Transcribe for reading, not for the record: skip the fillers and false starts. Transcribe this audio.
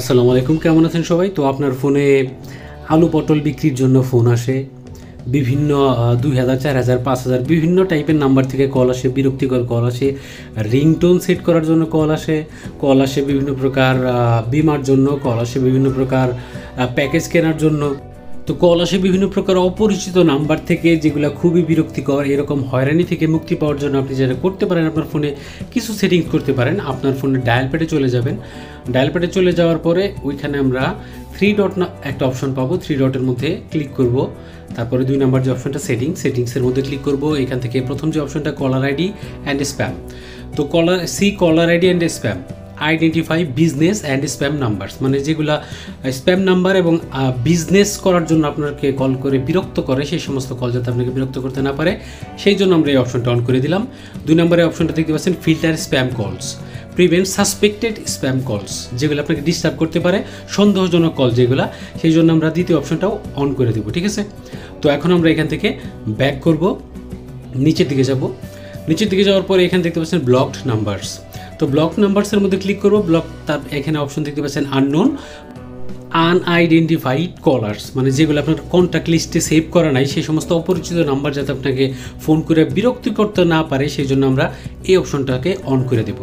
আসসালামু আলাইকুম, কেমন আছেন সবাই? তো আপনার ফোনে আলু পটল বিক্রির জন্য ফোন আসে, বিভিন্ন 2000, 4000, 5000 বিভিন্ন টাইপের নাম্বার থেকে কল আসে, বিরক্তিকর কল আসে, রিংটোন সেট করার জন্য কল আসে বিভিন্ন প্রকার বিমার জন্য, কল আসে বিভিন্ন প্রকার প্যাকেজ কেনার জন্য। তো কল আসে বিভিন্ন প্রকার অপরিচিত নাম্বার থেকে, যেগুলো খুবই বিরক্তিকর। এরকম হয়রানি থেকে মুক্তি পাওয়ার জন্য আপনি যেটা করতে পারেন, আপনার ফোনে কিছু সেটিংস করতে পারেন। আপনার ফোনে ডায়াল প্যাডে চলে যাবেন। ডায়াল প্যাডে চলে যাওয়ার পরে ওইখানে আমরা 3 ডট একটা অপশন পাবো। 3 ডটের মধ্যে ক্লিক করব। তারপরে 2 নাম্বার যে অপশনটা সেটিংসের মধ্যে ক্লিক করব। এখান থেকে প্রথম যে অপশনটা কলার আইডি অ্যান্ড স্প্যাম। তো caller ID and spam, identify business and spam numbers, মানে যেগুলা স্প্যাম নাম্বার এবং বিজনেস করার জন্য আপনাকে কল করে বিরক্ত করে, সেই সমস্ত কল যাতে আপনাকে বিরক্ত করতে না পারে, সেই জন্য আমরা এই অপশনটা অন করে দিলাম। 2 নম্বরের অপশনটা দেখতে পাচ্ছেন ফিল্টার স্প্যাম কলস, প্রিভেন্ট সাসপেক্টেড স্প্যাম কলস, যেগুলো আপনাকে ডিস্টার্ব করতে পারে, সন্দেহজনক কল যেগুলো, সেই জন্য আমরা দ্বিতীয় অপশনটাও অন করে দেবো। ঠিক আছে, তো এখন আমরা এখান থেকে ব্যাক করব, নিচের দিকে যাব। নিচের দিকে যাওয়ার পরে এখানে দেখতে পাচ্ছেন ব্লকড নাম্বারস। তো ব্লক নাম্বারসের মধ্যে ক্লিক করব। তার এখানে অপশন দেখতে পাচ্ছেন আনআইডেন্টিফাইড কলার্স, মানে যেগুলো আপনার কন্ট্যাক্ট লিস্টে সেভ করা নাই, সেই সমস্ত অপরিচিত নাম্বার যাতে আপনাকে ফোন করে বিরক্তি করতে না পারে, সেই জন্য আমরা এই অপশনটাকে অন করে দেব।